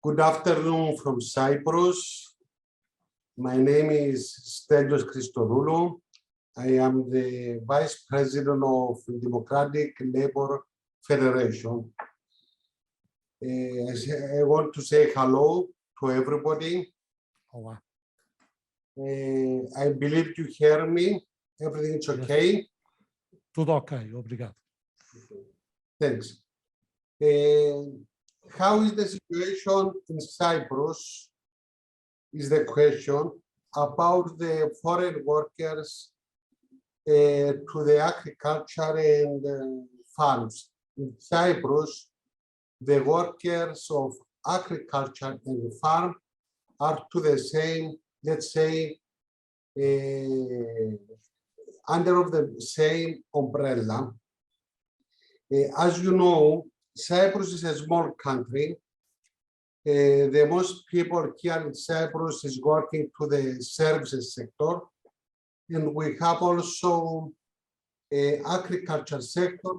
Good afternoon from Cyprus. My name is Stelios Christodoulou. I am the Vice President of Democratic Labour Federation. I want to say hello to everybody. Olá. I believe you hear me. Everything's okay? Tudo ok, obrigado. Thanks. How is the situation in Cyprus is the question about the foreign workers to the agriculture and farms. In Cyprus, the workers of agriculture and farm are to the same, let's say, under of the same umbrella. As you know, Cyprus is a small country. The most people here in Cyprus is working to the services sector. And we have also agriculture sector,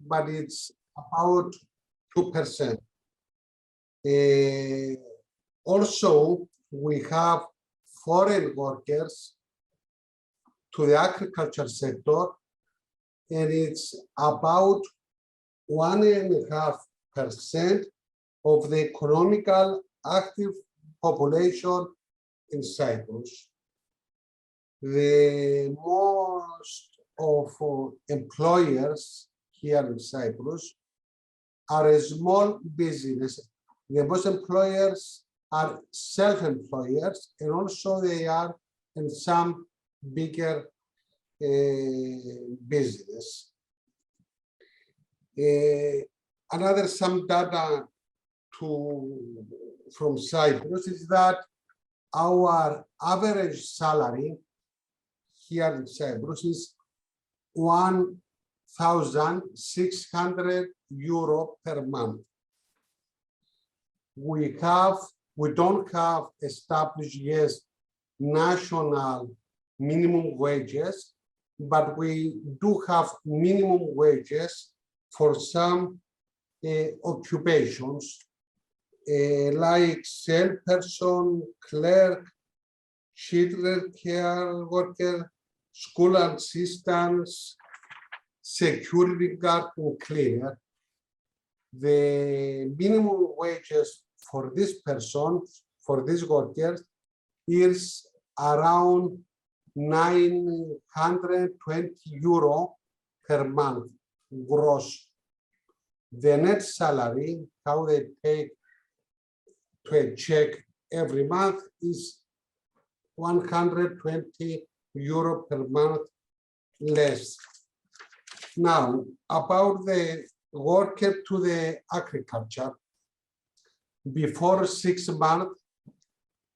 but it's about 2%. Also, we have foreign workers to the agriculture sector, and it's about 1.5% of the economical active population in Cyprus. The most of employers here in Cyprus are a small business. The most employers are self-employers, and also they are in some bigger business. Another some data from Cyprus is that our average salary here in Cyprus is €1,600 per month. We don't have established yet national minimum wages, but we do have minimum wages for some occupations like salesperson, clerk, children care worker, school assistants, security guard, and cleaner. The minimum wages for this person, for these workers, is around €920 per month gross. The net salary, how they take to a check every month, is €120 per month less. Now, about the worker to the agriculture, before 6 months,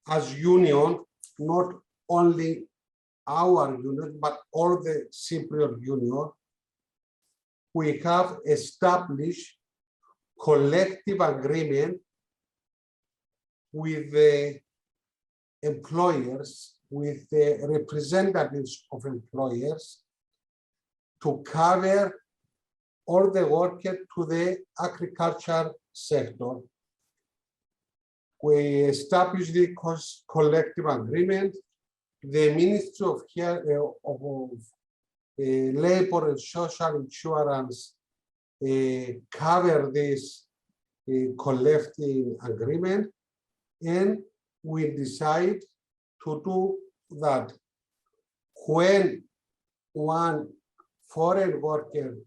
as union, not only our union, but all the Cypriot union, we have established collective agreement with the employers, with the representatives of employers, to cover all the workers to the agriculture sector. We established the collective agreement. The Ministry of Labor and Social Insurance cover this collective agreement, and we decide to do that. When one foreign worker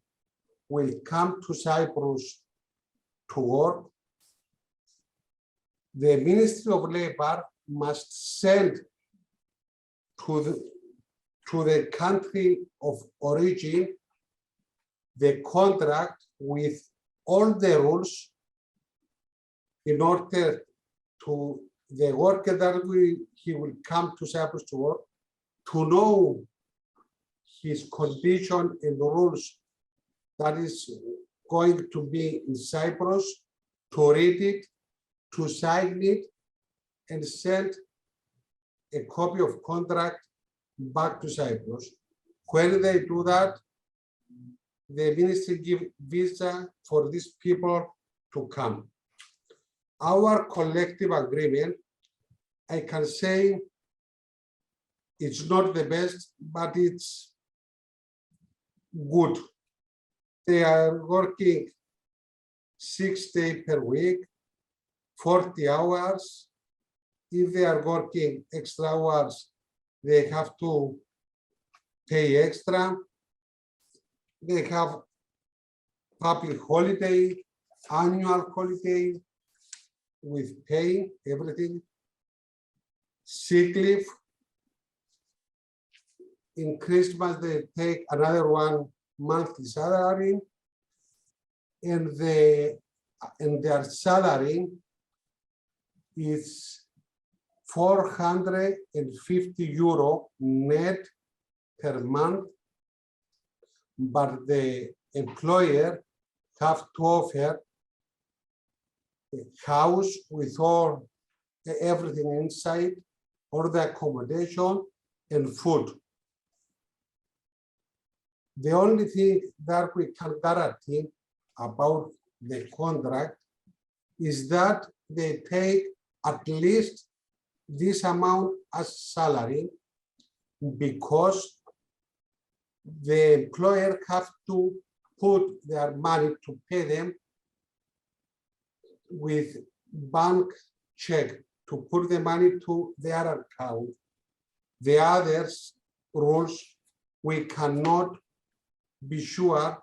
will come to Cyprus to work, the Ministry of Labor must send to the country of origin the contract with all the rules in order to the worker that he will come to Cyprus to work, to know his condition and the rules that is going to be in Cyprus, to read it, to sign it, and send a copy of contract back to Cyprus. When they do that, the ministry give visa for these people to come. our collective agreement, I can say it's not the best, but it's good. They are working 6 days per week, 40 hours. If they are working extra hours, they have to pay extra. They have public holiday, annual holiday with pay, everything. Sick leave. In Christmas, they take another 1 monthly salary, and their salary is 450 euro net per month, but the employer have to offer a house with all everything inside, or the accommodation and food. The only thing that we can guarantee about the contract is that they take at least this amount as salary, because the employer have to put their money to pay them with bank check, to put the money to their account. The others rules, we cannot be sure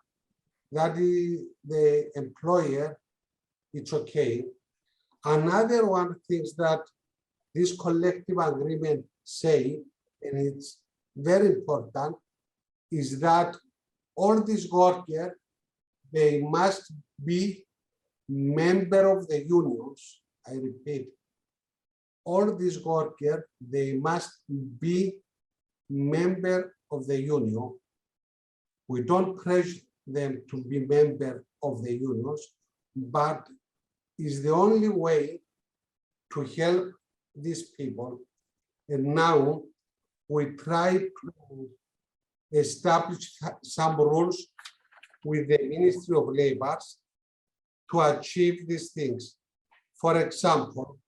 that the employer, it's okay. Another one things that this collective agreement say, and it's very important, is that all these workers, they must be member of the unions. I repeat, all these workers, they must be member of the union. We don't pressure them to be member of the unions, but is the only way to help these people. And now we try to establish some rules with the Ministry of Labor to achieve these things. For example,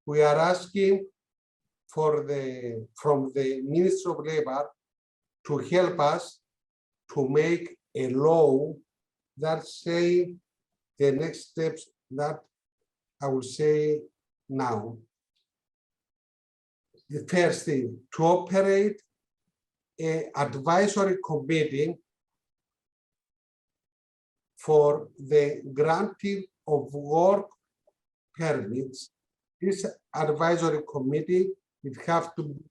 we are asking from the Ministry of Labor to help us to make a law that say the next steps that I will say now. The first thing, to operate an advisory committee for the granting of work permits. This advisory committee, it have to be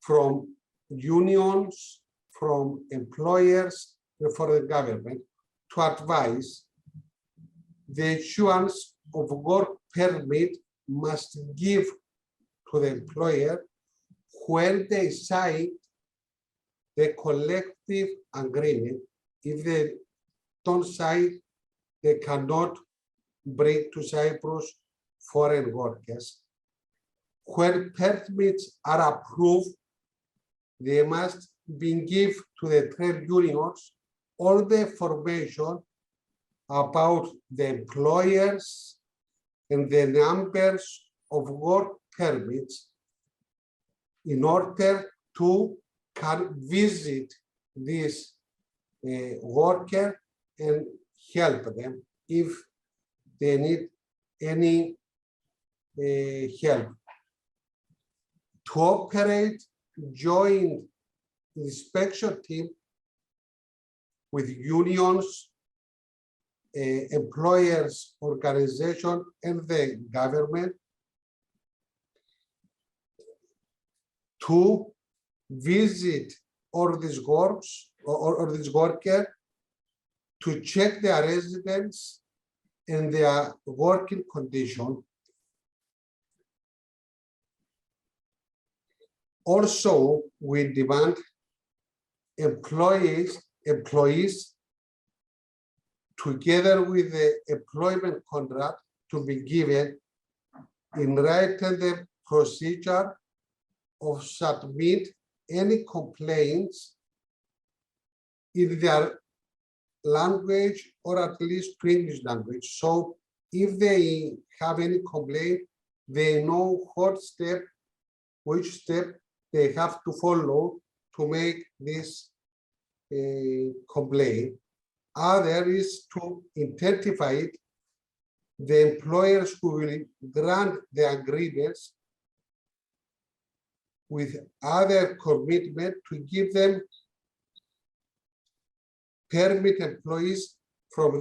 from unions, from employers, and for the government, to advise the issuance of work permit must give to the employer when they sign the collective agreement. If they don't sign, they cannot bring to Cyprus foreign workers. When permits are approved, they must be given to the trade unions all the information about the employers and the numbers of work permits in order to can visit this worker and help them if they need any help. To operate joint inspection team with unions, employers, organization, and the government, to visit all these works or these workers, to check their residence and their working condition. Also, we demand employees together with the employment contract to be given in writing the procedure of submit any complaints in their language or at least English language, so if they have any complaint, they know which step they have to follow to make this complaint. Other is to identify the employers who will grant the agreements with other commitment to give them permit employees from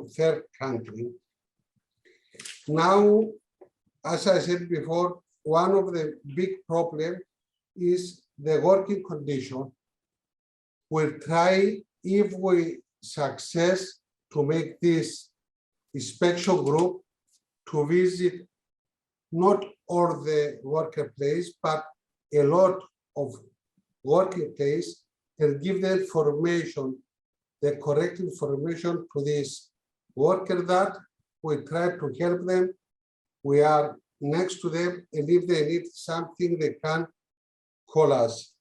third country. Now, as I said before, one of the big problems is the working condition. We'll try, if we success, to make this inspection group to visit not all the working place, but a lot of working place, and give the information, the correct information to this worker that we try to help them. We are next to them, and if they need something, they can call us.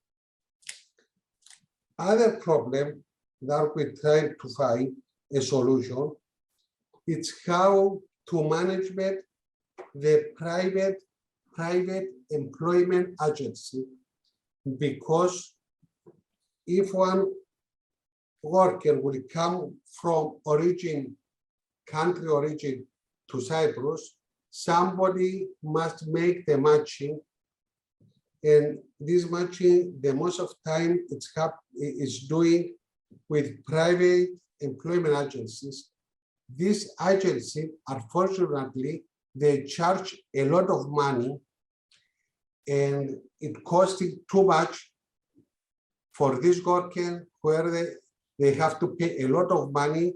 Other problem that we try to find a solution, it's how to manage the private employment agency, because if one worker will come from country origin to Cyprus, somebody must make the matching, and this matching, the most of time it's doing with private employment agencies. This agency, unfortunately, they charge a lot of money, and it costing too much for this worker, where they have to pay a lot of money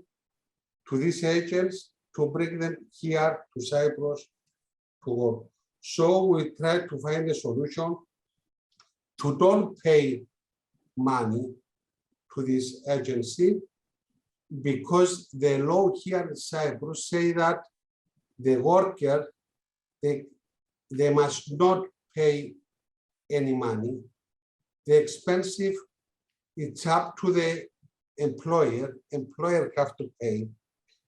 to these agents to bring them here to Cyprus to work. So we try to find a solution to don't pay money to this agency, because the law here in Cyprus say that the worker, they must not pay any money. The expensive, it's up to the employer have to pay.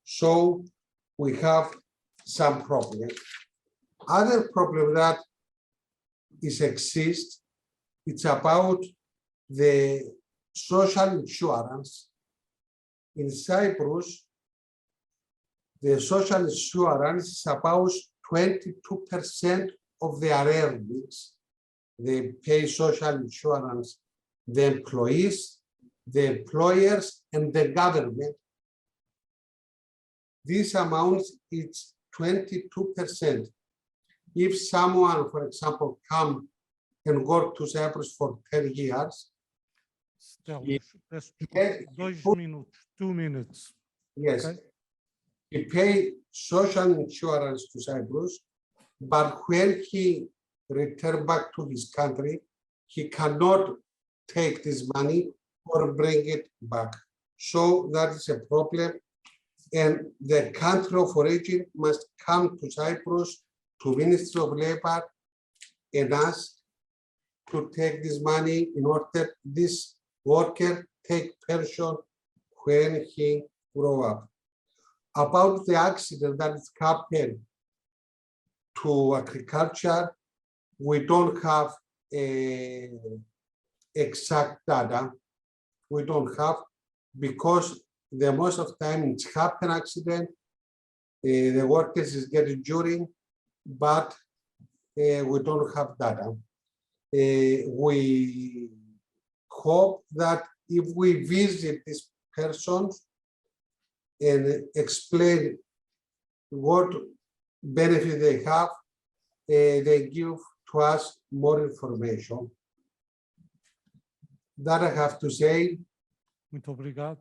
So we have some problem. Other problem that exists, it's about the social insurance. In Cyprus, the social insurance is about 22% of their earnings. They pay social insurance, the employees, the employers, and the government. This amount is 22%. If someone, for example, come and work to Cyprus for 10 years. Stelios, peço 2 minutes. Yes. Okay. He paid social insurance to Cyprus, but when he returned back to his country, he cannot take this money or bring it back. So that is a problem. And the country of origin must come to Cyprus, to Ministry of Labor, and ask to take this money in order this worker take pension when he grow up. About the accident that happened to agriculture, we don't have exact data. We don't have, because the most of the time it's happen accident, the workers is getting injured, but we don't have data. We hope that if we visit these persons and explain what benefit they have, they give to us more information. That I have to say. Muito obrigado.